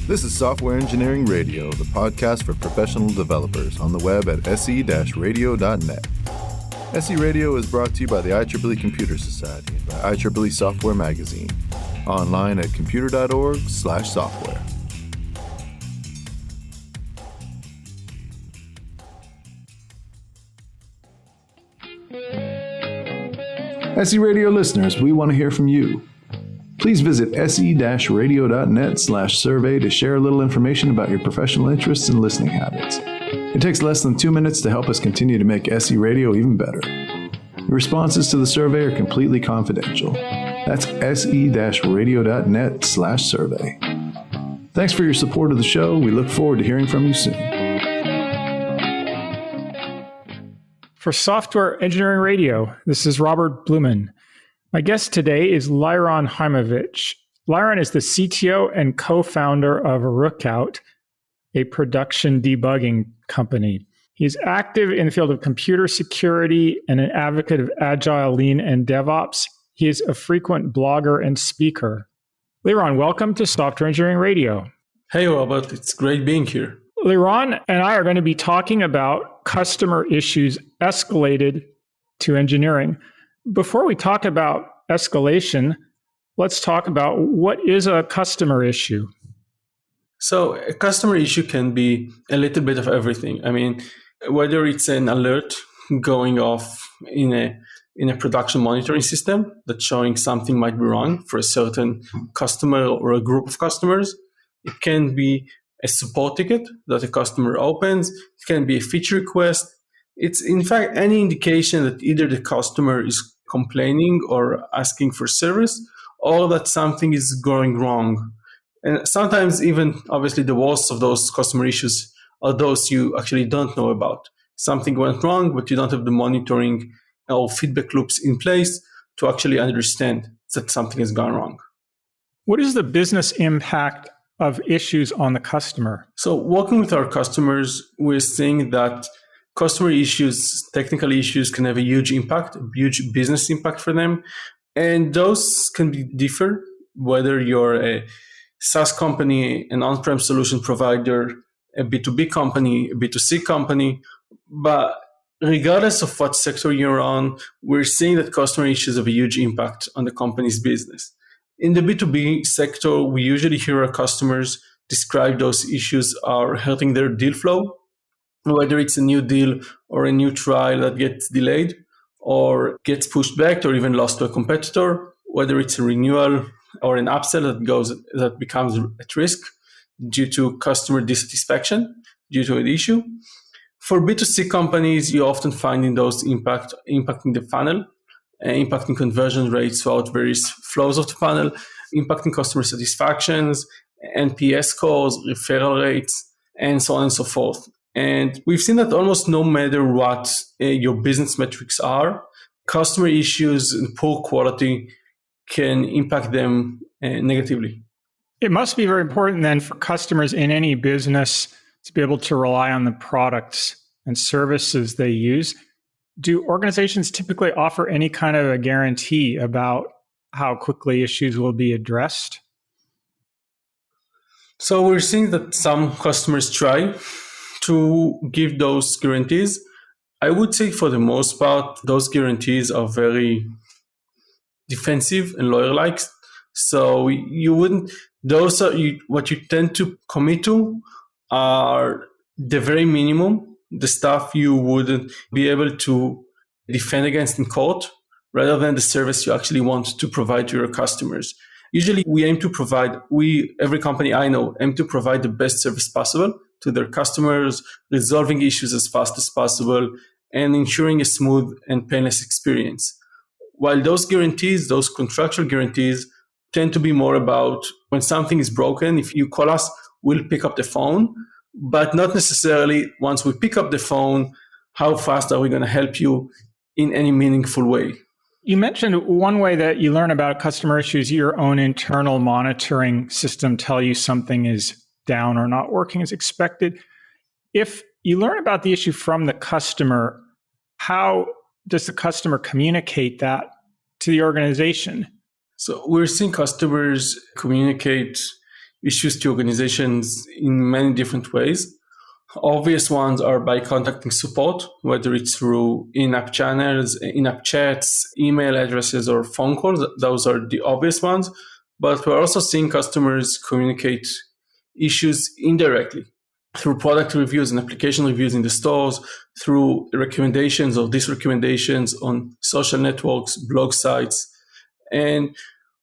This is Software Engineering Radio, the podcast for professional developers on the web at se-radio.net. SE Radio is brought to you by the IEEE Computer Society and by IEEE Software Magazine. Online at computer.org/software. SE Radio listeners, we want to hear from you. Please visit se-radio.net/survey to share a little information about your professional interests and listening habits. It takes less than 2 minutes to help us continue to make SE Radio even better. The responses to the survey are completely confidential. That's se-radio.net/survey. Thanks for your support of the show. We look forward to hearing from you soon. For Software Engineering Radio, this is Robert Blumen. My guest today is Liram Haimovitch. Liran is the CTO and co-founder of Rookout, a production debugging company. He's active in the field of computer security and an advocate of Agile, Lean, and DevOps. He is a frequent blogger and speaker. Liran, welcome to Software Engineering Radio. Hey, Robert. It's great being here. Liran and I are going to be talking about customer issues escalated to engineering. Before we talk about escalation, let's talk about what is a customer issue. So a customer issue can be a little bit of everything. I mean, whether it's an alert going off in a production monitoring system that's showing something might be wrong for a certain customer or a group of customers. It can be a support ticket that a customer opens. It can be a feature request. It's in fact any indication that either the customer is complaining or asking for service, or that something is going wrong. And sometimes even, obviously, the worst of those customer issues are those you actually don't know about. Something went wrong, but you don't have the monitoring or feedback loops in place to actually understand that something has gone wrong. What is the business impact of issues on the customer? So working with our customers, we're seeing that customer issues, technical issues can have a huge impact, a huge business impact for them. And those can differ, whether you're a SaaS company, an on-prem solution provider, a B2B company, a B2C company. But regardless of what sector you're on, we're seeing that customer issues have a huge impact on the company's business. In the B2B sector, we usually hear our customers describe those issues are hurting their deal flow, whether it's a new deal or a new trial that gets delayed or gets pushed back or even lost to a competitor, whether it's a renewal or an upsell that becomes at risk due to customer dissatisfaction due to an issue. For B2C companies, you often finding those impacting the funnel, impacting conversion rates throughout various flows of the funnel, impacting customer satisfactions, NPS scores, referral rates, and so on and so forth. And we've seen that almost no matter what your business metrics are, customer issues and poor quality can impact them negatively. It must be very important then for customers in any business to be able to rely on the products and services they use. Do organizations typically offer any kind of a guarantee about how quickly issues will be addressed? So we're seeing that some customers try to give those guarantees. I would say for the most part, those guarantees are very defensive and lawyer-like. So you wouldn't, those are what you tend to commit to are the very minimum, the stuff you wouldn't be able to defend against in court, rather than the service you actually want to provide to your customers. Usually we aim to provide, every company I know, aim to provide the best service possible to their customers, resolving issues as fast as possible, and ensuring a smooth and painless experience. While those guarantees, those contractual guarantees, tend to be more about when something is broken, if you call us, we'll pick up the phone, but not necessarily once we pick up the phone, how fast are we going to help you in any meaningful way. You mentioned one way that you learn about customer issues, your own internal monitoring system tell you something is down or not working as expected. If you learn about the issue from the customer, how does the customer communicate that to the organization? So we're seeing customers communicate issues to organizations in many different ways. Obvious ones are by contacting support, whether it's through in-app channels, in-app chats, email addresses, or phone calls. Those are the obvious ones. But we're also seeing customers communicate issues indirectly through product reviews and application reviews in the stores, through recommendations or disrecommendations on social networks, blog sites. And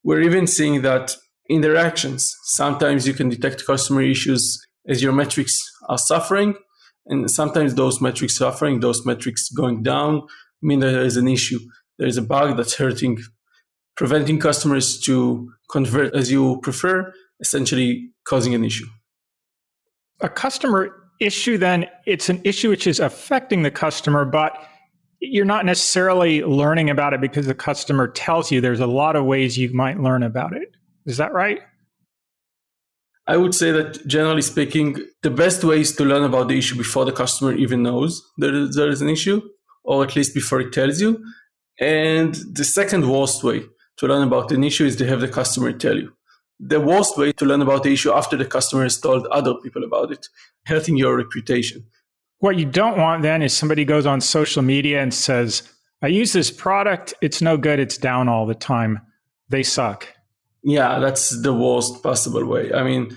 we're even seeing that in their actions. Sometimes you can detect customer issues as your metrics are suffering, and sometimes those metrics suffering, those metrics going down, mean that there is an issue. There is a bug that's hurting, preventing customers to convert as you prefer, essentially causing an issue. A customer issue, then, it's an issue which is affecting the customer, but you're not necessarily learning about it because the customer tells you. There's a lot of ways you might learn about it. Is that right? I would say that generally speaking, the best way is to learn about the issue before the customer even knows there is an issue, or at least before it tells you. And the second worst way to learn about an issue is to have the customer tell you. The worst way to learn about the issue after the customer has told other people about it, hurting your reputation. What you don't want then is somebody goes on social media and says, I use this product, it's no good, it's down all the time, they suck. Yeah, that's the worst possible way. I mean,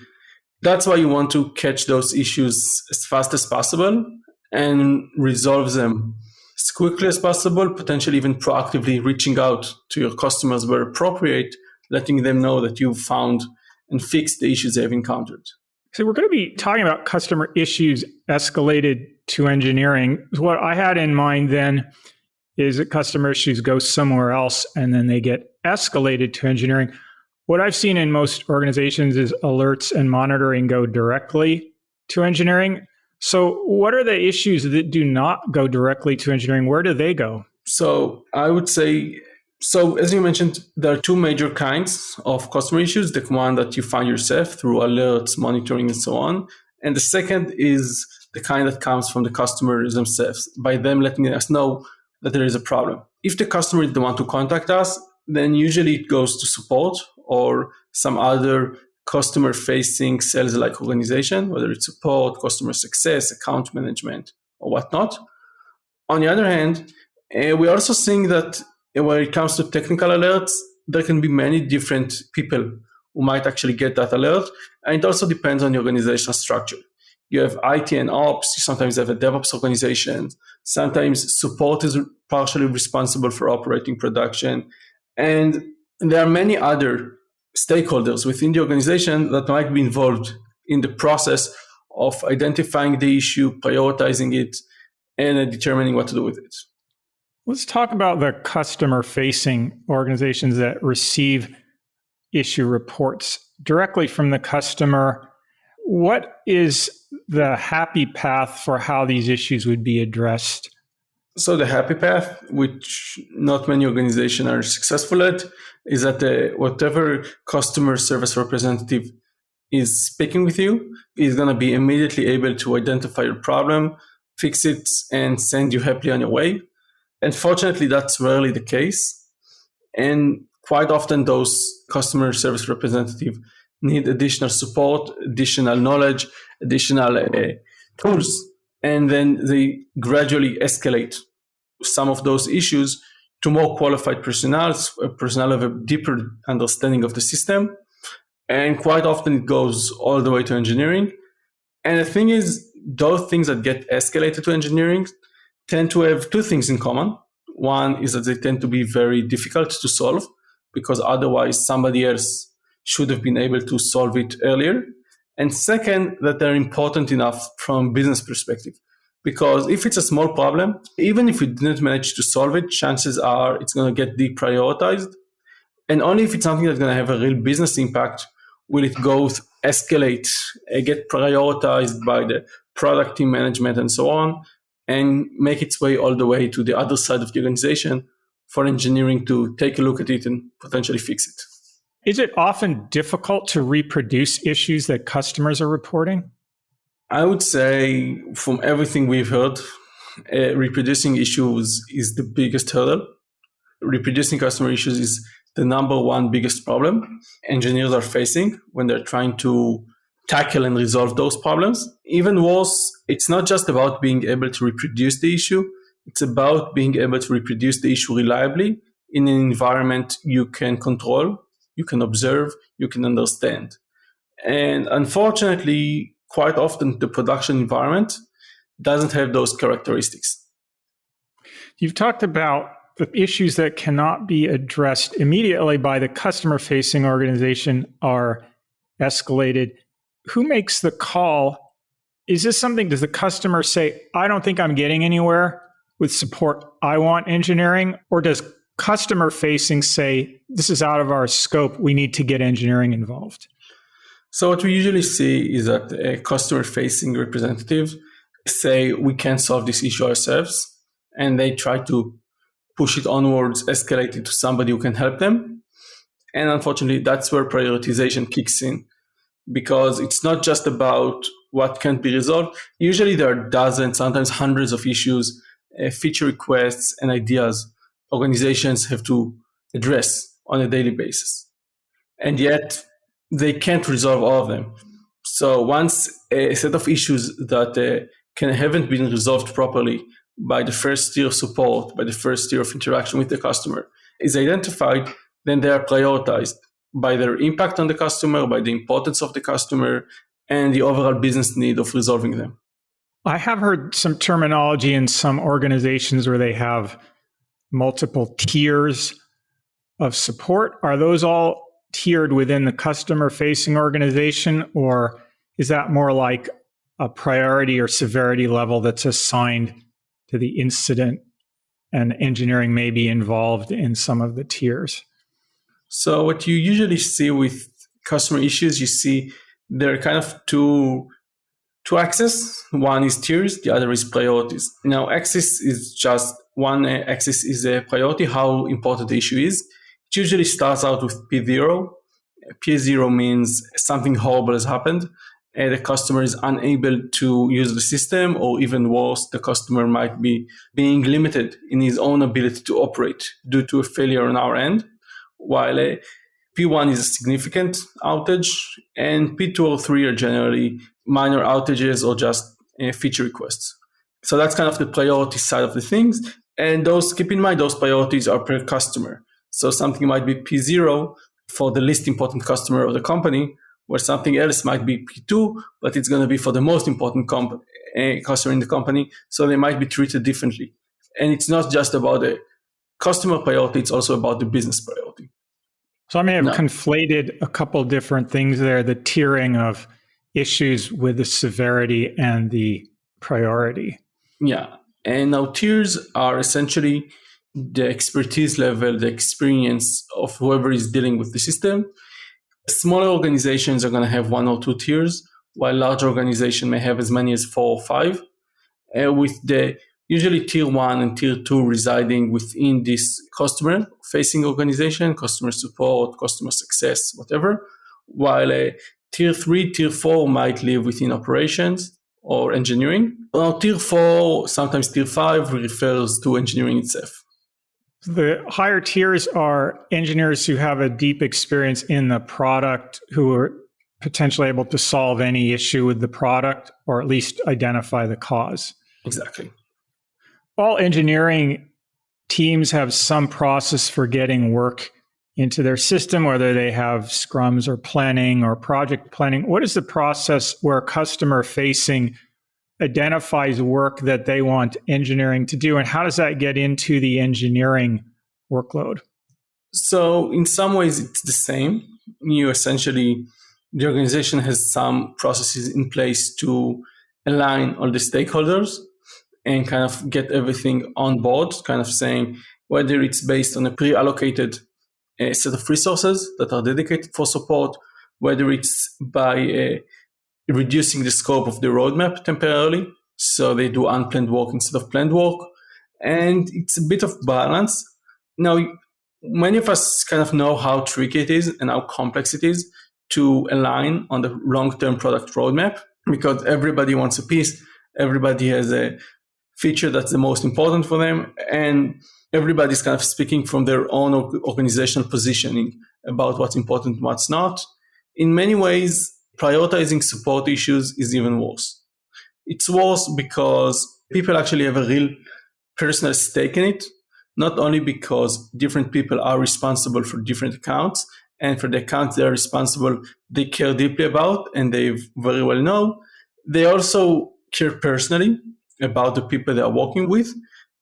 that's why you want to catch those issues as fast as possible and resolve them as quickly as possible, potentially even proactively reaching out to your customers where appropriate, letting them know that you've found and fixed the issues they've encountered. So we're going to be talking about customer issues escalated to engineering. What I had in mind then is that customer issues go somewhere else and then they get escalated to engineering. What I've seen in most organizations is alerts and monitoring go directly to engineering. So what are the issues that do not go directly to engineering? Where do they go? So I would say, as you mentioned, there are two major kinds of customer issues. The one that you find yourself through alerts, monitoring, and so on. And the second is the kind that comes from the customers themselves, by them letting us know that there is a problem. If the customer is the one to contact us, then usually it goes to support or some other customer-facing sales-like organization, whether it's support, customer success, account management, or whatnot. On the other hand, we're also seeing that when it comes to technical alerts, there can be many different people who might actually get that alert, and it also depends on the organizational structure. You have IT and ops, you sometimes have a DevOps organization, sometimes support is partially responsible for operating production, and there are many other stakeholders within the organization that might be involved in the process of identifying the issue, prioritizing it, and determining what to do with it. Let's talk about the customer-facing organizations that receive issue reports directly from the customer. What is the happy path for how these issues would be addressed? So the happy path, which not many organizations are successful at, is that whatever customer service representative is speaking with you is going to be immediately able to identify your problem, fix it, and send you happily on your way. Unfortunately, that's rarely the case. And quite often those customer service representatives need additional support, additional knowledge, additional tools, and then they gradually escalate some of those issues to more qualified personnel have a deeper understanding of the system. And quite often it goes all the way to engineering. And the thing is, those things that get escalated to engineering tend to have two things in common. One is that they tend to be very difficult to solve because otherwise somebody else should have been able to solve it earlier. And second, that they're important enough from a business perspective. Because if it's a small problem, even if we didn't manage to solve it, chances are it's going to get deprioritized. And only if it's something that's going to have a real business impact will it go escalate, get prioritized by the product team management and so on, and make its way all the way to the other side of the organization for engineering to take a look at it and potentially fix it. Is it often difficult to reproduce issues that customers are reporting? I would say from everything we've heard, reproducing issues is the biggest hurdle. Reproducing customer issues is the number one biggest problem engineers are facing when they're trying to tackle and resolve those problems. Even worse, it's not just about being able to reproduce the issue. It's about being able to reproduce the issue reliably in an environment you can control, you can observe, you can understand. And unfortunately, quite often the production environment doesn't have those characteristics. You've talked about the issues that cannot be addressed immediately by the customer-facing organization are escalated. Who makes the call? Is this something, does the customer say, I don't think I'm getting anywhere with support, I want engineering? Or does customer-facing say, this is out of our scope, we need to get engineering involved? So what we usually see is that a customer-facing representative say, we can't solve this issue ourselves, and they try to push it onwards, escalate it to somebody who can help them. And unfortunately, that's where prioritization kicks in, because it's not just about what can't be resolved. Usually there are dozens, sometimes hundreds of issues, feature requests, and ideas organizations have to address on a daily basis. And yet they can't resolve all of them. So once a set of issues that haven't been resolved properly by the first tier of support, by the first tier of interaction with the customer is identified, then they are prioritized by their impact on the customer, by the importance of the customer, and the overall business need of resolving them. I have heard some terminology in some organizations where they have multiple tiers of support. Are those all tiered within the customer-facing organization, or is that more like a priority or severity level that's assigned to the incident and engineering may be involved in some of the tiers? So what you usually see with customer issues, you see there are kind of two axes. One is tiers, the other is priorities. Now, axis is just one axis is a priority, how important the issue is. It usually starts out with P0. P0 means something horrible has happened, and the customer is unable to use the system, or even worse, the customer might be being limited in his own ability to operate due to a failure on our end, while P1 is a significant outage, and P2 or 3 are generally minor outages or just feature requests. So that's kind of the priority side of the things. And those, keep in mind, those priorities are per customer. So something might be P0 for the least important customer of the company, where something else might be P2, but it's going to be for the most important customer in the company. So they might be treated differently. And it's not just about the customer priority, it's also about the business priority. So I may have conflated a couple different things there, the tiering of issues with the severity and the priority. Yeah. And now tiers are essentially the expertise level, the experience of whoever is dealing with the system. Smaller organizations are going to have 1 or 2 tiers, while large organizations may have as many as 4 or 5, with the usually tier 1 and tier 2 residing within this customer-facing organization, customer support, customer success, whatever, while tier 3, tier 4 might live within operations or engineering. Now, tier 4, sometimes tier 5, refers to engineering itself. The higher tiers are engineers who have a deep experience in the product, who are potentially able to solve any issue with the product, or at least identify the cause. Exactly. All engineering teams have some process for getting work into their system, whether they have scrums or planning or project planning. What is the process where customer-facing identifies work that they want engineering to do, and how does that get into the engineering workload? So in some ways, it's the same. The organization has some processes in place to align all the stakeholders and kind of get everything on board, kind of saying whether it's based on a pre-allocated set of resources that are dedicated for support, whether it's by reducing the scope of the roadmap temporarily, so they do unplanned work instead of planned work. And it's a bit of balance. Now, many of us kind of know how tricky it is and how complex it is to align on the long-term product roadmap, because everybody wants a piece, everybody has a feature that's the most important for them. And everybody's kind of speaking from their own organizational positioning about what's important and what's not. In many ways, prioritizing support issues is even worse. It's worse because people actually have a real personal stake in it, not only because different people are responsible for different accounts, and for the accounts they are responsible, they care deeply about, and they very well know. They also care personally about the people they are working with.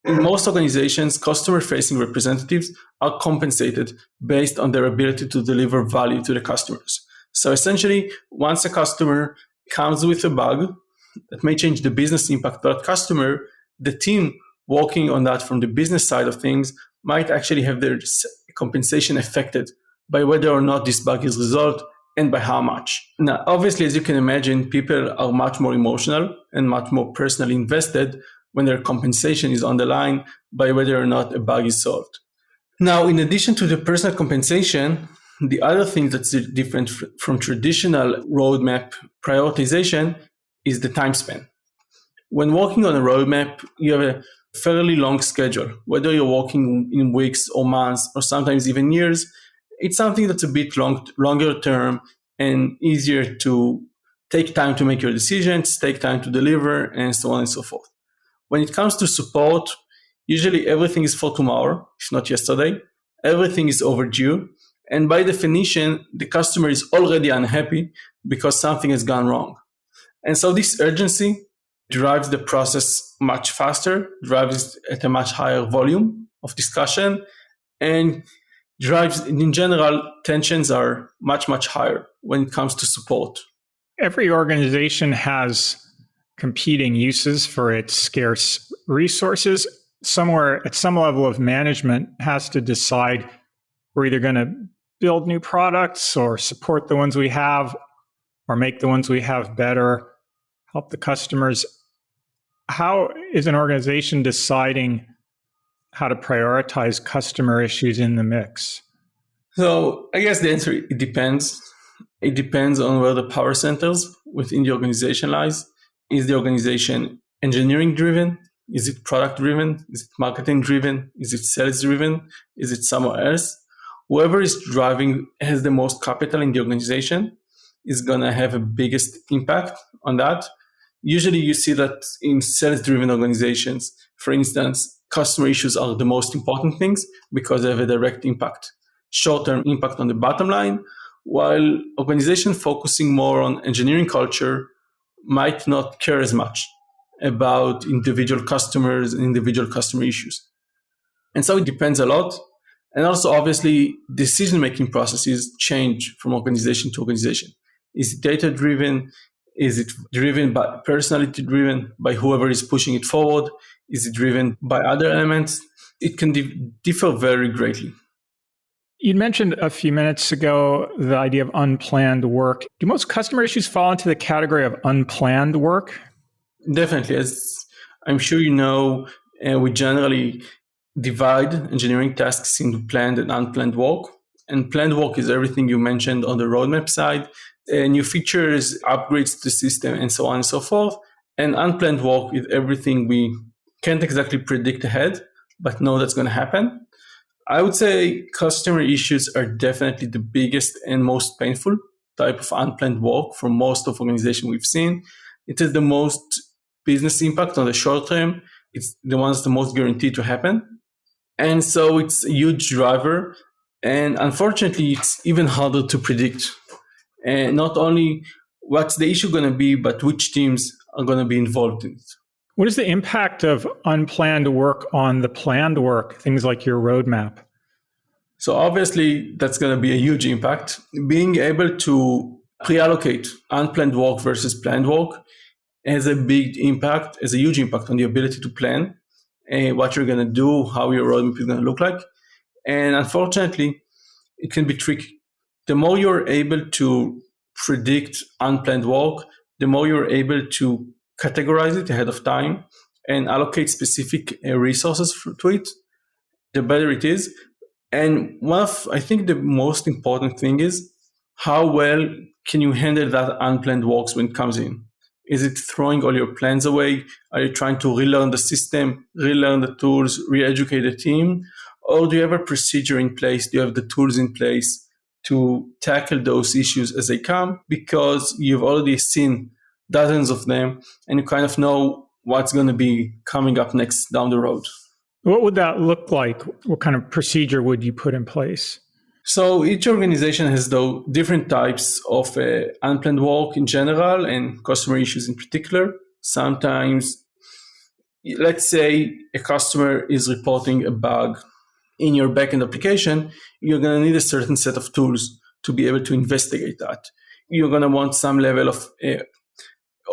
In most organizations, customer-facing representatives are compensated based on their ability to deliver value to the customers. So essentially, once a customer comes with a bug that may change the business impact of that customer, the team working on that from the business side of things might actually have their compensation affected by whether or not this bug is resolved and by how much. Now, obviously, as you can imagine, people are much more emotional and much more personally invested when their compensation is on the line by whether or not a bug is solved. Now, in addition to the personal compensation, the other thing that's different from traditional roadmap prioritization is the time span. When working on a roadmap, you have a fairly long schedule. Whether you're working in weeks or months or sometimes even years, it's something that's a bit longer term and easier to take time to make your decisions, take time to deliver, and so on and so forth. When it comes to support, usually everything is for tomorrow, if not yesterday. Everything is overdue. And by definition, the customer is already unhappy because something has gone wrong. And so this urgency drives the process much faster, drives at a much higher volume of discussion, and drives, in general, tensions are much, much higher when it comes to support. Every organization has competing uses for its scarce resources. Somewhere at some level of management has to decide we're either going to build new products or support the ones we have or make the ones we have better, help the customers. How is an organization deciding how to prioritize customer issues in the mix? So I guess the answer, it depends. It depends on where the power centers within the organization lies. Is the organization engineering driven? Is it product driven? Is it marketing driven? Is it sales driven? Is it somewhere else? Whoever is driving has the most capital in the organization is going to have a biggest impact on that. Usually you see that in sales-driven organizations, for instance, customer issues are the most important things because they have a direct impact, short-term impact on the bottom line, while organizations focusing more on engineering culture might not care as much about individual customers and individual customer issues. And so it depends a lot. And also, obviously, decision-making processes change from organization to organization. Is it data-driven? Is it driven by personality-driven by whoever is pushing it forward? Is it driven by other elements? It can differ very greatly. You mentioned a few minutes ago the idea of unplanned work. Do most customer issues fall into the category of unplanned work? Definitely. As I'm sure you know, we generally divide engineering tasks into planned and unplanned work. And planned work is everything you mentioned on the roadmap side, new features, upgrades to the system, and so on and so forth. And unplanned work is everything we can't exactly predict ahead, but know that's going to happen. I would say customer issues are definitely the biggest and most painful type of unplanned work for most of organizations we've seen. It has the most business impact on the short term. It's the ones the most guaranteed to happen. And so it's a huge driver. And unfortunately, it's even harder to predict. And not only what's the issue going to be, but which teams are going to be involved in it. What is the impact of unplanned work on the planned work, things like your roadmap? So obviously, that's going to be a huge impact. Being able to pre-allocate unplanned work versus planned work has a big impact, has a huge impact on the ability to plan what you're going to do, how your roadmap is going to look like. And unfortunately, it can be tricky. The more you're able to predict unplanned work, the more you're able to categorize it ahead of time and allocate specific resources to it, the better it is. And one of, I think, the most important thing is how well can you handle that unplanned work when it comes in. Is it throwing all your plans away? Are you trying to relearn the system, relearn the tools, re-educate the team? Or do you have a procedure in place? Do you have the tools in place to tackle those issues as they come? Because you've already seen dozens of them and you kind of know what's going to be coming up next down the road. What would that look like? What kind of procedure would you put in place? So each organization has though different types of unplanned work in general and customer issues in particular. Sometimes, let's say a customer is reporting a bug in your backend application, you're going to need a certain set of tools to be able to investigate that. You're going to want some level of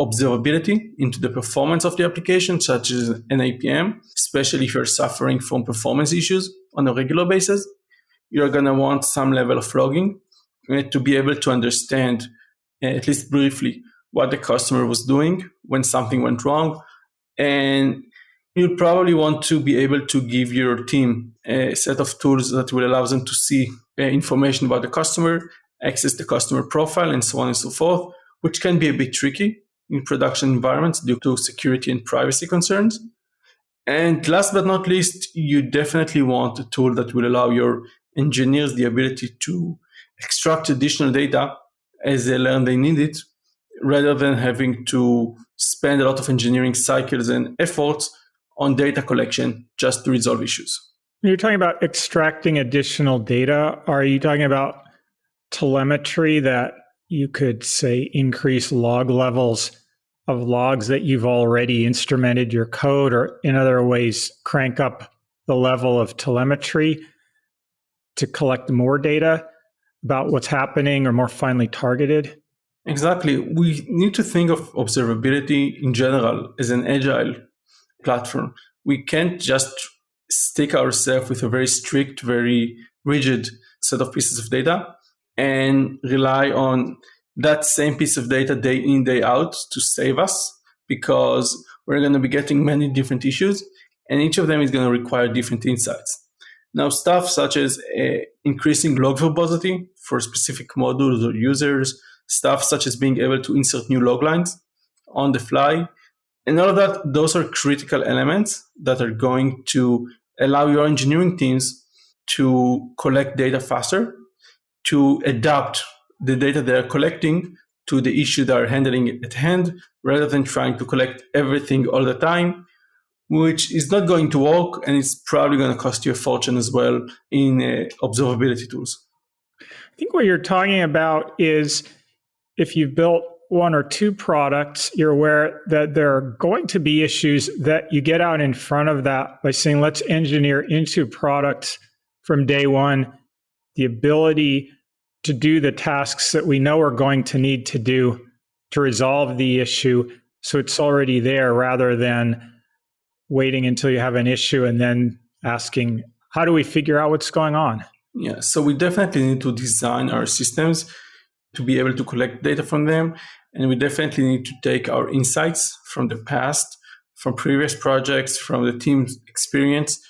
observability into the performance of the application, such as an APM, especially if you're suffering from performance issues on a regular basis. You're going to want some level of logging to be able to understand, at least briefly, what the customer was doing when something went wrong. And you'll probably want to be able to give your team a set of tools that will allow them to see information about the customer, access the customer profile, and so on and so forth, which can be a bit tricky in production environments due to security and privacy concerns. And last but not least, you definitely want a tool that will allow your engineers the ability to extract additional data as they learn they need it, rather than having to spend a lot of engineering cycles and efforts on data collection just to resolve issues. You're talking about extracting additional data. Are you talking about telemetry that you could, say, increase log levels of logs that you've already instrumented your code, or in other ways, crank up the level of telemetry to collect more data about what's happening or more finely targeted? Exactly. We need to think of observability in general as an agile platform. We can't just stick ourselves with a very strict, very rigid set of pieces of data and rely on that same piece of data day in, day out to save us, because we're going to be getting many different issues and each of them is going to require different insights. Now, stuff such as increasing log verbosity for specific modules or users, stuff such as being able to insert new log lines on the fly, and all of that, those are critical elements that are going to allow your engineering teams to collect data faster, to adapt the data they're collecting to the issue they're handling at hand, rather than trying to collect everything all the time, which is not going to work, and it's probably going to cost you a fortune as well in observability tools. I think what you're talking about is if you've built one or two products, you're aware that there are going to be issues that you get out in front of that by saying, let's engineer into products from day one the ability to do the tasks that we know we're going to need to do to resolve the issue. So it's already there, rather than waiting until you have an issue and then asking, how do we figure out what's going on? Yeah, so we definitely need to design our systems to be able to collect data from them. And we definitely need to take our insights from the past, from previous projects, from the team's experience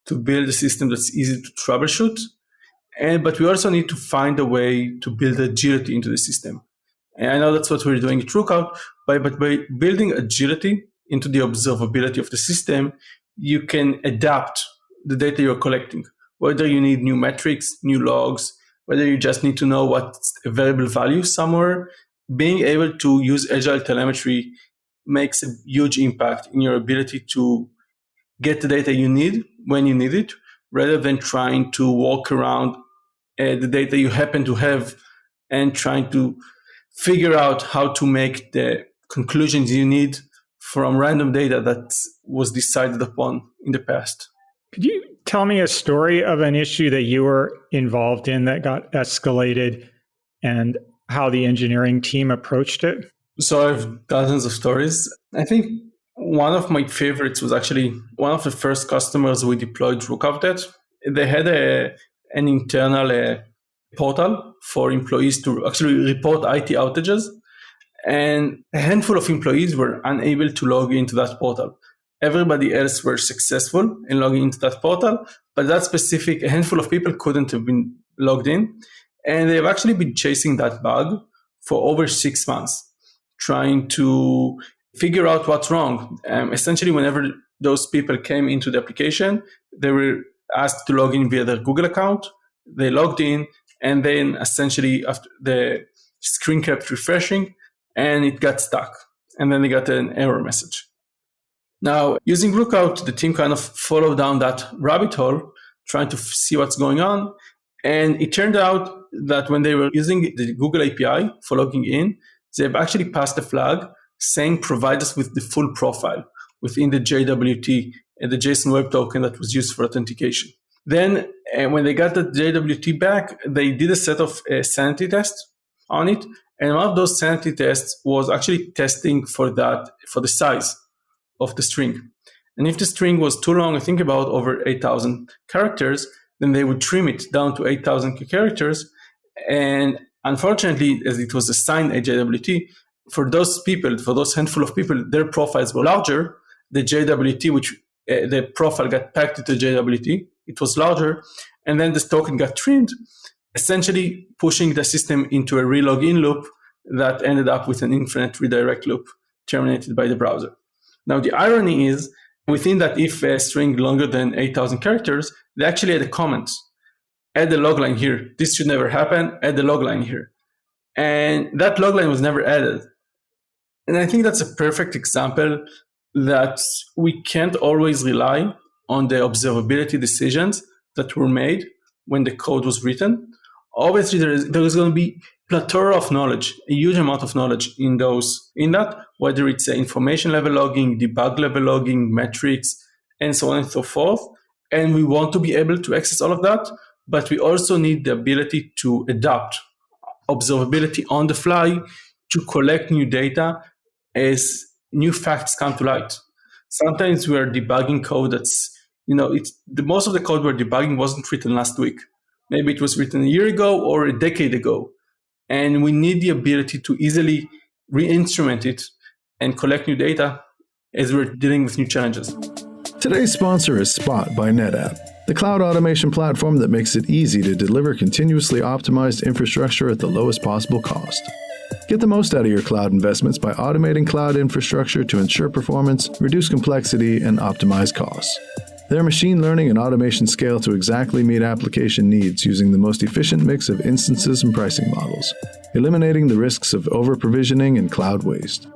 to build a system that's easy to troubleshoot. But we also need to find a way to build agility into the system. And I know that's what we're doing at Rookout, but by building agility into the observability of the system, you can adapt the data you're collecting. Whether you need new metrics, new logs, whether you just need to know what's a variable value somewhere, being able to use agile telemetry makes a huge impact in your ability to get the data you need when you need it, rather than trying to walk around the data you happen to have and trying to figure out how to make the conclusions you need from random data that was decided upon in the past. Could you tell me a story of an issue that you were involved in that got escalated and how the engineering team approached it? So I have dozens of stories. I think one of my favorites was actually one of the first customers we deployed Rookout at. They had an internal portal for employees to actually report IT outages, and a handful of employees were unable to log into that portal. Everybody else were successful in logging into that portal, but that specific handful of people couldn't have been logged in. And they've actually been chasing that bug for over 6 months. trying to figure out what's wrong. Essentially, whenever those people came into the application, they were asked to log in via their Google account. They logged in, and then essentially after the screen kept refreshing and it got stuck. And then they got an error message. Now, using Lookout, the team kind of followed down that rabbit hole, trying to see what's going on. And it turned out that when they were using the Google API for logging in, they've actually passed a flag saying provide us with the full profile within the JWT and the JSON Web Token that was used for authentication. Then when they got the JWT back, they did a set of sanity tests on it. And one of those sanity tests was actually testing for the size of the string. And if the string was too long, I think about over 8,000 characters, then they would trim it down to 8,000 characters. And unfortunately, as it was assigned a JWT, for those people, for those handful of people, their profiles were larger. The JWT, which the profile got packed into JWT, it was larger. And then this token got trimmed, essentially pushing the system into a relogin loop that ended up with an infinite redirect loop terminated by the browser. Now, the irony is, within that if string longer than 8,000 characters, they actually had a comment. Add the logline here. This should never happen. Add the logline here. And that logline was never added. And I think that's a perfect example that we can't always rely on the observability decisions that were made when the code was written. Obviously, there is going to be plethora of knowledge, a huge amount of knowledge in that, whether it's information level logging, debug level logging, metrics, and so on and so forth. And we want to be able to access all of that, but we also need the ability to adapt observability on the fly to collect new data as new facts come to light. Sometimes we are debugging code that's, most of the code we're debugging wasn't written last week. Maybe it was written a year ago or a decade ago. And we need the ability to easily re-instrument it and collect new data as we're dealing with new challenges. Today's sponsor is Spot by NetApp, the cloud automation platform that makes it easy to deliver continuously optimized infrastructure at the lowest possible cost. Get the most out of your cloud investments by automating cloud infrastructure to ensure performance, reduce complexity, and optimize costs. Their machine learning and automation scale to exactly meet application needs using the most efficient mix of instances and pricing models, eliminating the risks of over-provisioning and cloud waste.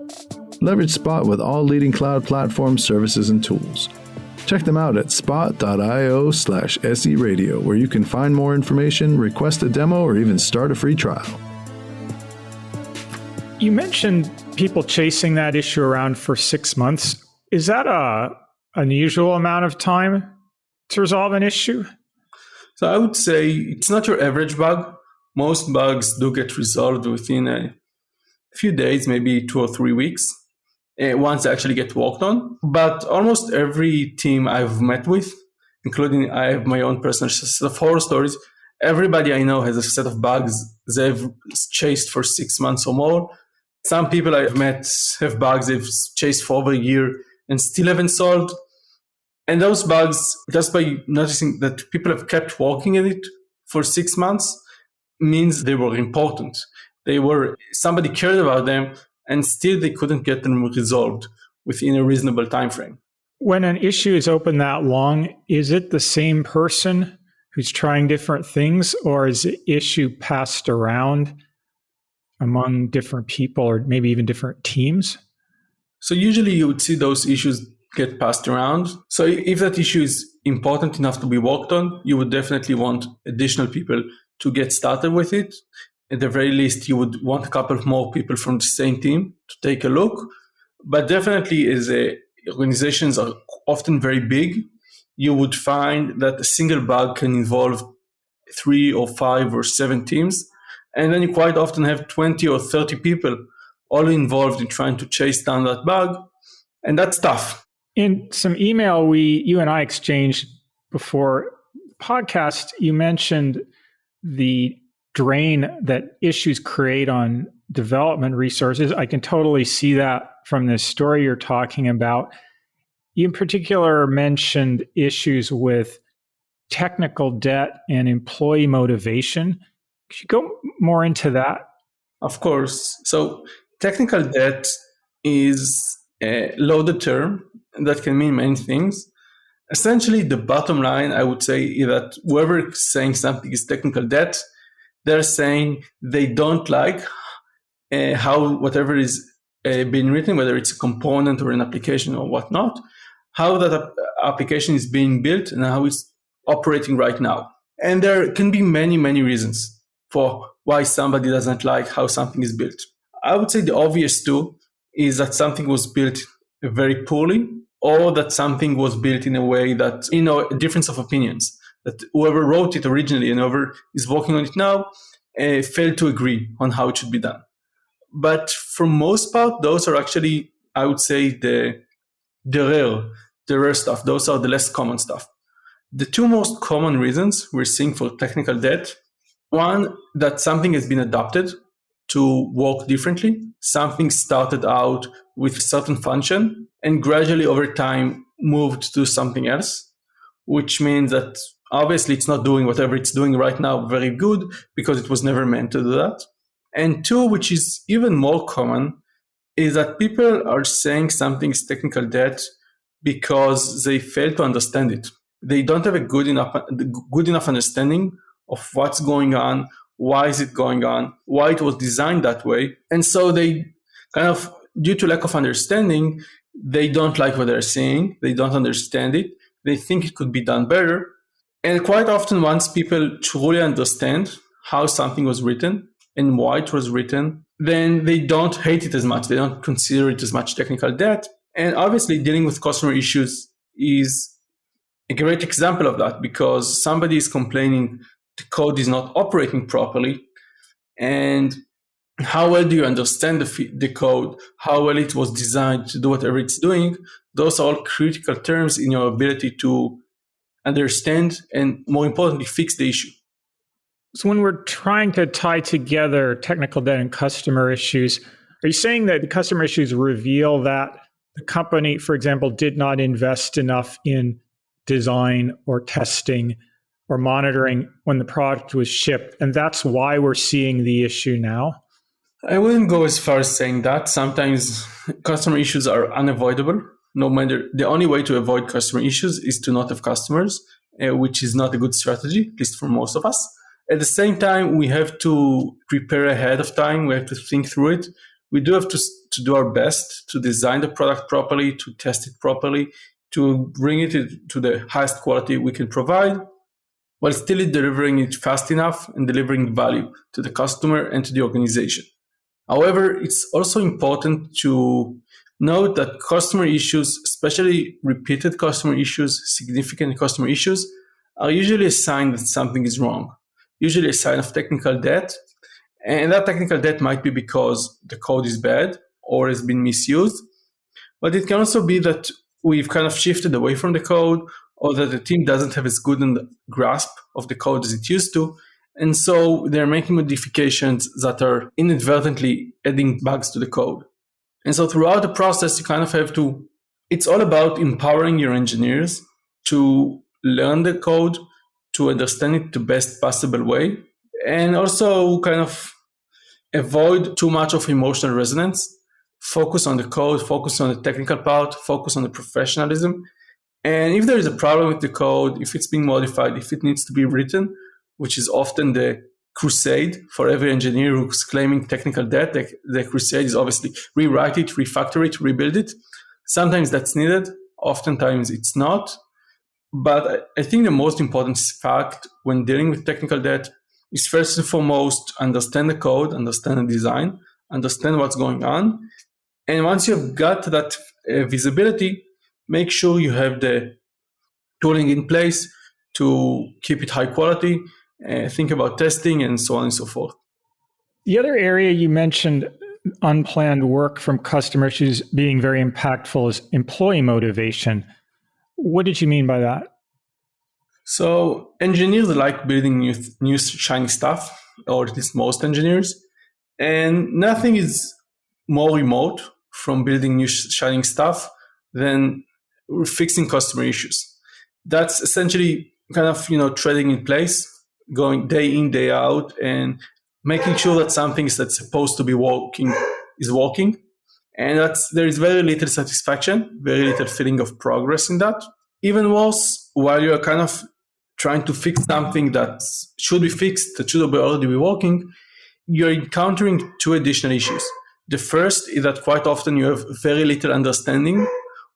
Leverage Spot with all leading cloud platforms, services, and tools. Check them out at spot.io/SE Radio, where you can find more information, request a demo, or even start a free trial. You mentioned people chasing that issue around for 6 months. Is that a unusual amount of time to resolve an issue? So I would say it's not your average bug. Most bugs do get resolved within a few days, maybe 2 or 3 weeks, once they actually get worked on. But almost every team I've met with, including I have my own personal set of horror stories, everybody I know has a set of bugs they've chased for 6 months or more. Some people I've met have bugs they've chased for over a year and still haven't solved. And those bugs, just by noticing that people have kept working at it for 6 months, means they were important. Somebody cared about them, and still they couldn't get them resolved within a reasonable time frame. When an issue is open that long, is it the same person who's trying different things, or is the issue passed around among different people or maybe even different teams? So usually you would see those issues get passed around. So if that issue is important enough to be worked on, you would definitely want additional people to get started with it. At the very least, you would want a couple of more people from the same team to take a look. But definitely, as organizations are often very big, you would find that a single bug can involve 3 or 5 or 7 teams. And then you quite often have 20 or 30 people all involved in trying to chase down that bug. And that's tough. In some email you and I exchanged before podcast, you mentioned the drain that issues create on development resources. I can totally see that from this story you're talking about. You in particular mentioned issues with technical debt and employee motivation. Could you go more into that? Of course. So Technical debt is a loaded term that can mean many things. Essentially, the bottom line, I would say, is that whoever is saying something is technical debt, they're saying they don't like how whatever is being written, whether it's a component or an application or whatnot, how that application is being built and how it's operating right now. And there can be many, many reasons for why somebody doesn't like how something is built. I would say the obvious two is that something was built very poorly, or that something was built in a way that, a difference of opinions, that whoever wrote it originally and whoever is working on it now failed to agree on how it should be done. But for most part, those are actually, I would say, the rare stuff. Those are the less common stuff. The two most common reasons we're seeing for technical debt, one, that something has been adopted to work differently. Something started out with a certain function and gradually over time moved to something else, which means that obviously it's not doing whatever it's doing right now very good because it was never meant to do that. And two, which is even more common, is that people are saying something is technical debt because they fail to understand it. They don't have a good enough understanding of what's going on, why is it going on, why it was designed that way. And so they kind of, due to lack of understanding, they don't like what they're seeing, they don't understand it, they think it could be done better. And quite often, once people truly understand how something was written and why it was written, then they don't hate it as much. They don't consider it as much technical debt. And obviously, dealing with customer issues is a great example of that, because somebody is complaining the code is not operating properly. And how well do you understand the code? How well it was designed to do whatever it's doing? Those are all critical terms in your ability to understand and, more importantly, fix the issue. So when we're trying to tie together technical debt and customer issues, are you saying that the customer issues reveal that the company, for example, did not invest enough in design or testing or monitoring when the product was shipped, and that's why we're seeing the issue now? I wouldn't go as far as saying that. Sometimes customer issues are unavoidable. No matter, the only way to avoid customer issues is to not have customers, which is not a good strategy, at least for most of us. At the same time, we have to prepare ahead of time. We have to think through it. We do have to do our best to design the product properly, to test it properly, to bring it to the highest quality we can provide, while still delivering it fast enough and delivering value to the customer and to the organization. However, it's also important to note that customer issues, especially repeated customer issues, significant customer issues, are usually a sign that something is wrong, usually a sign of technical debt. And that technical debt might be because the code is bad or has been misused. But it can also be that we've kind of shifted away from the code, or that the team doesn't have as good a grasp of the code as it used to. And so they're making modifications that are inadvertently adding bugs to the code. And so throughout the process, you kind of have to, it's all about empowering your engineers to learn the code, to understand it the best possible way, and also kind of avoid too much of emotional resonance. Focus on the code, focus on the technical part, focus on the professionalism. And if there is a problem with the code, if it's being modified, if it needs to be written, which is often the crusade for every engineer who's claiming technical debt, the crusade is obviously rewrite it, refactor it, rebuild it. Sometimes that's needed. Oftentimes it's not. But I think the most important fact when dealing with technical debt is first and foremost, understand the code, understand the design, understand what's going on. And once you've got that visibility, make sure you have the tooling in place to keep it high quality, think about testing, and so on and so forth. The other area you mentioned, unplanned work from customer issues being very impactful, is employee motivation. What did you mean by that? So engineers like building new shiny stuff, or at least most engineers, and nothing is more remote from building new shining stuff than fixing customer issues. That's essentially kind of, treading in place, going day in, day out, and making sure that something that's supposed to be working is working. And there is very little satisfaction, very little feeling of progress in that. Even worse, while you're kind of trying to fix something that should be fixed, that should already be working, you're encountering two additional issues. The first is that quite often you have very little understanding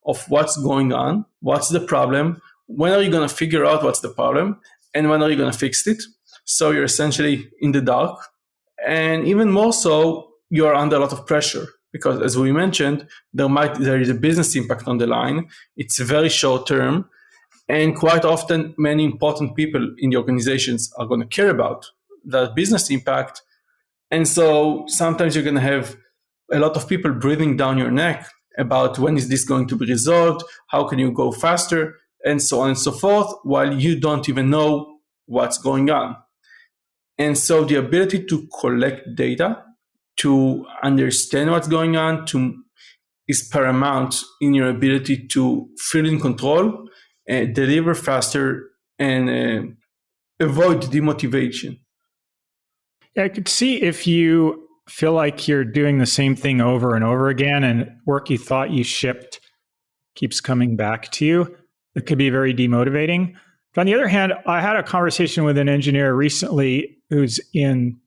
of what's going on, what's the problem, when are you going to figure out what's the problem, and when are you going to fix it. So you're essentially in the dark. And even more so, you're under a lot of pressure. Because as we mentioned, there is a business impact on the line. It's very short term. And quite often, many important people in the organizations are going to care about that business impact. And so sometimes you're going to have a lot of people breathing down your neck about when is this going to be resolved, how can you go faster, and so on and so forth, while you don't even know what's going on. And so the ability to collect data, to understand what's going on, is paramount in your ability to feel in control, deliver faster, and avoid demotivation. Yeah, I could see if you feel like you're doing the same thing over and over again and work you thought you shipped keeps coming back to you, it could be very demotivating. But on the other hand, I had a conversation with an engineer recently who's in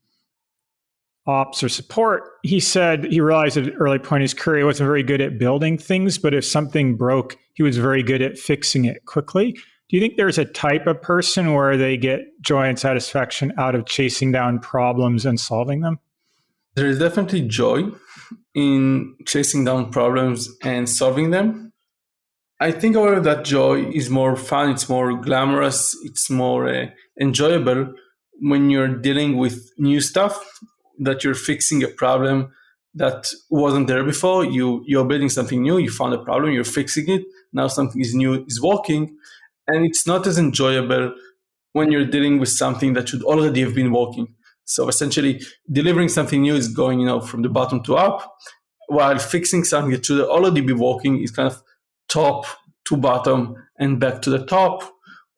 ops or support. He said he realized at an early point in his career he wasn't very good at building things, but if something broke, he was very good at fixing it quickly. Do you think there's a type of person where they get joy and satisfaction out of chasing down problems and solving them? There is definitely joy in chasing down problems and solving them. I think, however, that joy is more fun, it's more glamorous, it's more enjoyable when you're dealing with new stuff, that you're fixing a problem that wasn't there before. You're building something new, you found a problem, you're fixing it, now something is new, is working, and it's not as enjoyable when you're dealing with something that should already have been working. So essentially, delivering something new is going, from the bottom to up, while fixing something that should already be working is kind of top to bottom and back to the top,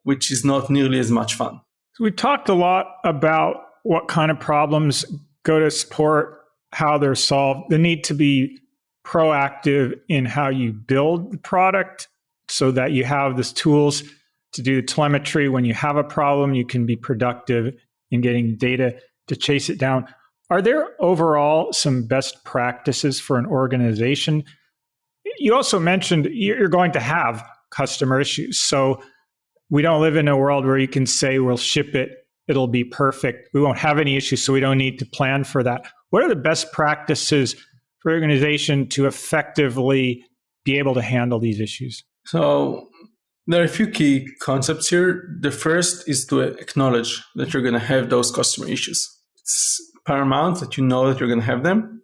which is not nearly as much fun. So we talked a lot about what kind of problems go to support, how they're solved, the need to be proactive in how you build the product so that you have the tools to do telemetry. When you have a problem, you can be productive in getting data to chase it down. Are there overall some best practices for an organization? You also mentioned you're going to have customer issues. So we don't live in a world where you can say we'll ship it, it'll be perfect. We won't have any issues, so we don't need to plan for that. What are the best practices for an organization to effectively be able to handle these issues? So there are a few key concepts here. The first is to acknowledge that you're going to have those customer issues. It's paramount that you know that you're going to have them.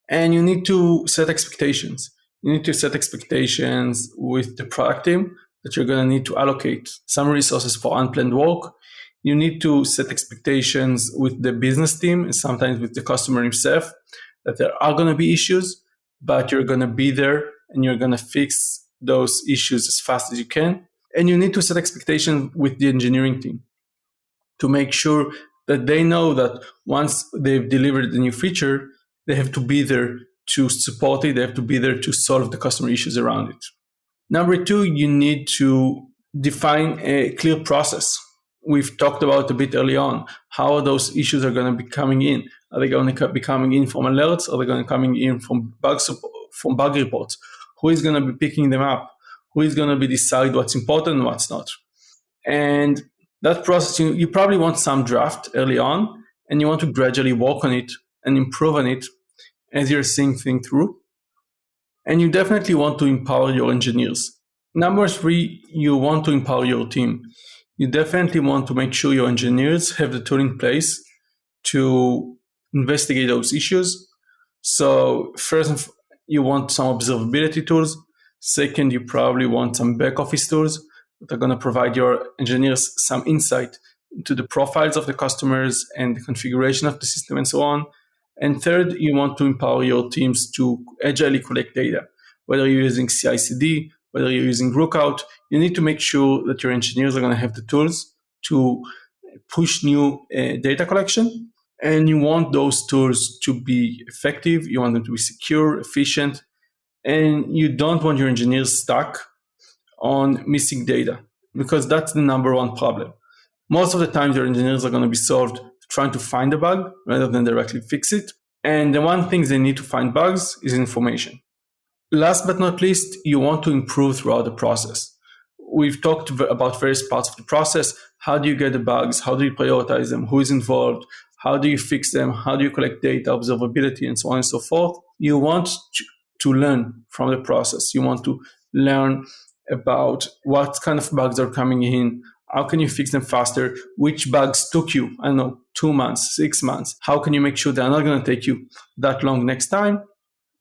And you need to set expectations. You need to set expectations with the product team that you're going to need to allocate some resources for unplanned work. You need to set expectations with the business team and sometimes with the customer himself that there are going to be issues, but you're going to be there and you're going to fix those issues as fast as you can. And you need to set expectations with the engineering team to make sure that they know that once they've delivered the new feature, they have to be there to support it. They have to be there to solve the customer issues around it. Number two, you need to define a clear process. We've talked about a bit early on how those issues are going to be coming in. Are they going to be coming in from alerts? Are they going to be coming in from bug reports? Who is going to be picking them up? Who is going to be decide what's important and what's not? And that process, you probably want some draft early on, and you want to gradually work on it and improve on it as you're seeing things through. And you definitely want to empower your engineers. Number three, you want to empower your team. You definitely want to make sure your engineers have the tool in place to investigate those issues. So first, you want some observability tools. Second, you probably want some back office tools that are going to provide your engineers some insight into the profiles of the customers and the configuration of the system and so on. And third, you want to empower your teams to agilely collect data. Whether you're using CI/CD, whether you're using Lookout, you need to make sure that your engineers are going to have the tools to push new data collection And you want those tools to be effective, you want them to be secure, efficient, and you don't want your engineers stuck on missing data, because that's the number one problem. Most of the time, your engineers are going to be solved trying to find a bug rather than directly fix it. And the one thing they need to find bugs is information. Last but not least, you want to improve throughout the process. We've talked about various parts of the process. How do you get the bugs? How do you prioritize them? Who is involved? How do you fix them? How do you collect data, observability, and so on and so forth? You want to learn from the process. You want to learn about what kind of bugs are coming in. How can you fix them faster? Which bugs took you, 2 months, 6 months? How can you make sure they're not going to take you that long next time?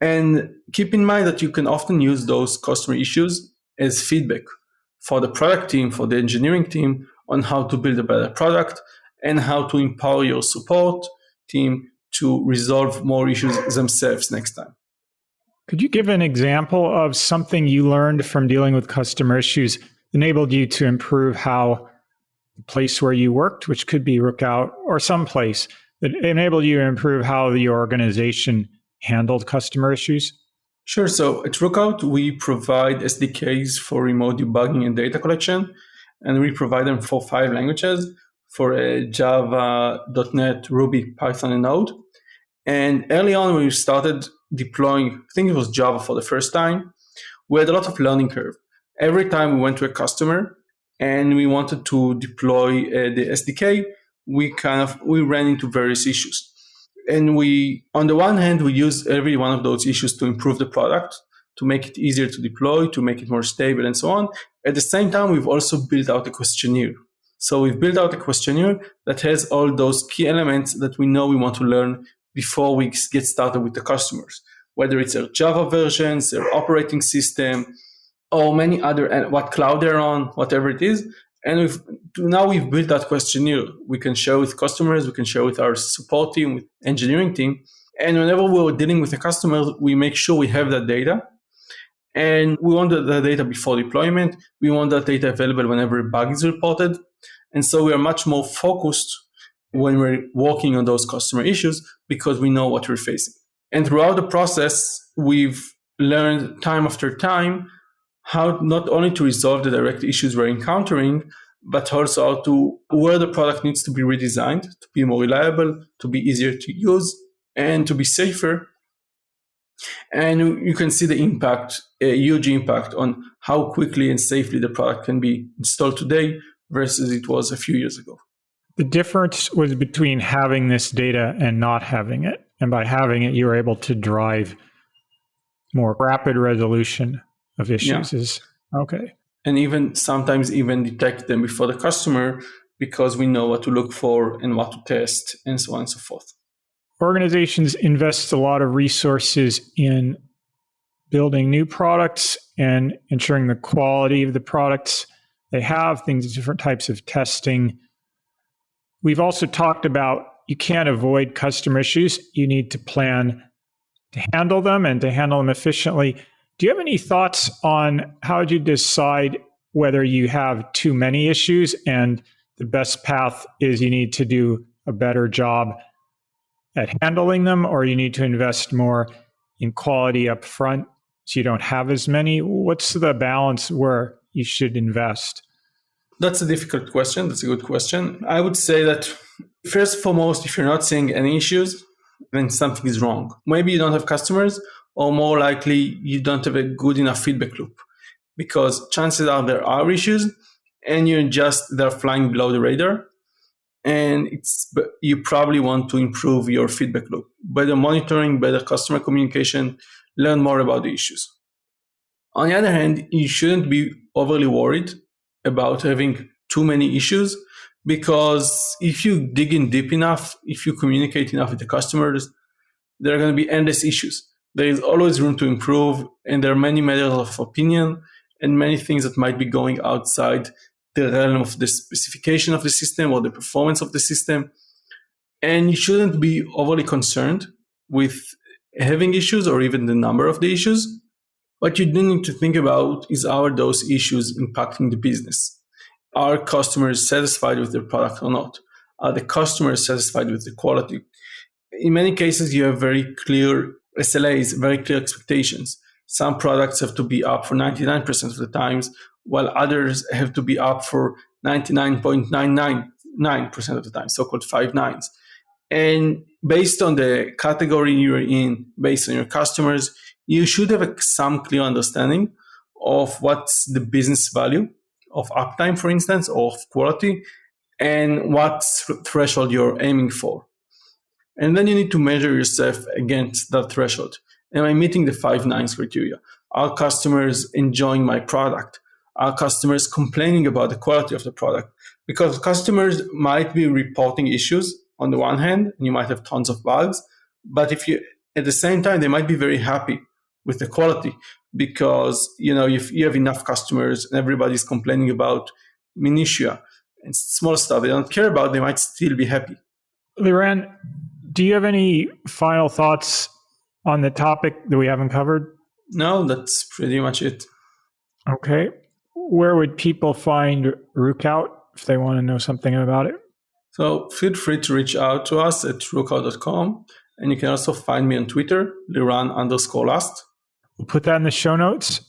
And keep in mind that you can often use those customer issues as feedback for the product team, for the engineering team, on how to build a better product and how to empower your support team to resolve more issues themselves next time. Could you give an example of something you learned from dealing with customer issues enabled you to improve how the place where you worked, which could be Rookout or someplace, that enabled you to improve how the organization handled customer issues? Sure. So at Rookout, we provide SDKs for remote debugging and data collection, and we provide them for 5 languages, for Java, .NET, Ruby, Python, and Node. And early on, when we started deploying, I think it was Java for the first time, we had a lot of learning curve. Every time we went to a customer and we wanted to deploy the SDK, we ran into various issues. And on the one hand, we used every one of those issues to improve the product, to make it easier to deploy, to make it more stable, and so on. At the same time, we've also built out a questionnaire. So we've built out a questionnaire that has all those key elements that we know we want to learn before we get started with the customers, whether it's their Java versions, their operating system, or many other, what cloud they're on, whatever it is. And now we've built that questionnaire. We can share with customers, we can share with our support team, with engineering team. And whenever we're dealing with a customer, we make sure we have that data. And we want the data before deployment. We want that data available whenever a bug is reported. And so we are much more focused when we're working on those customer issues because we know what we're facing. And throughout the process, we've learned time after time how not only to resolve the direct issues we're encountering, but also where the product needs to be redesigned to be more reliable, to be easier to use, and to be safer. And you can see the impact, a huge impact on how quickly and safely the product can be installed today versus it was a few years ago. The difference was between having this data and not having it. And by having it, you were able to drive more rapid resolution of issues. Yeah. Okay. And sometimes detect them before the customer because we know what to look for and what to test and so on and so forth. Organizations invest a lot of resources in building new products and ensuring the quality of the products they have, different types of testing. We've also talked about you can't avoid customer issues. You need to plan to handle them and to handle them efficiently. Do you have any thoughts on how you decide whether you have too many issues and the best path is you need to do a better job at handling them, or you need to invest more in quality up front so you don't have as many? What's the balance where you should invest? That's a difficult question. That's a good question. I would say that first and foremost, if you're not seeing any issues, then something is wrong. Maybe you don't have customers, or more likely you don't have a good enough feedback loop, because chances are there are issues and they're flying below the radar. And you probably want to improve your feedback loop, better monitoring, better customer communication, learn more about the issues. On the other hand, you shouldn't be overly worried about having too many issues, because if you dig in deep enough, if you communicate enough with the customers, there are going to be endless issues. There is always room to improve, and there are many matters of opinion and many things that might be going outside the realm of the specification of the system or the performance of the system. And you shouldn't be overly concerned with having issues or even the number of the issues. What you do need to think about is, are those issues impacting the business? Are customers satisfied with their product or not? Are the customers satisfied with the quality? In many cases, you have very clear SLAs, very clear expectations. Some products have to be up for 99% of the times, while others have to be up for 99.999% of the time, so-called 5 nines. And based on the category you're in, based on your customers, you should have some clear understanding of what's the business value of uptime, for instance, or of quality, and what threshold you're aiming for. And then you need to measure yourself against that threshold. Am I meeting the 5 nines criteria? Are customers enjoying my product? Are customers complaining about the quality of the product? Because customers might be reporting issues on the one hand, and you might have tons of bugs, but at the same time, they might be very happy with the quality because, if you have enough customers and everybody's complaining about minutiae and small stuff they don't care about, they might still be happy. Liran, do you have any final thoughts on the topic that we haven't covered? No, that's pretty much it. Okay. Where would people find Rookout if they want to know something about it? So feel free to reach out to us at rookout.com. And you can also find me on Twitter, Liran_last. We'll put that in the show notes.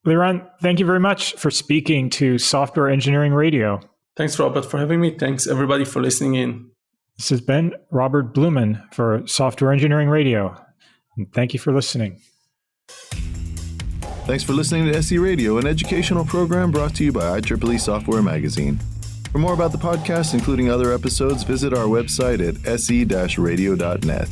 Liran, thank you very much for speaking to Software Engineering Radio. Thanks, Robert, for having me. Thanks, everybody, for listening in. This has been Robert Blumen for Software Engineering Radio. And thank you for listening. Thanks for listening to SE Radio, an educational program brought to you by IEEE Software Magazine. For more about the podcast, including other episodes, visit our website at se-radio.net.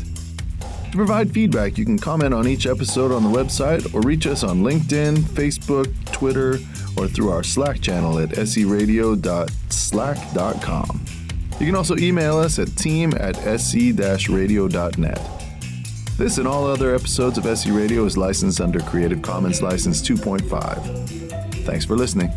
To provide feedback, you can comment on each episode on the website or reach us on LinkedIn, Facebook, Twitter, or through our Slack channel at seradio.slack.com. You can also email us at team@se-radio.net. This and all other episodes of SE Radio is licensed under Creative Commons License 2.5. Thanks for listening.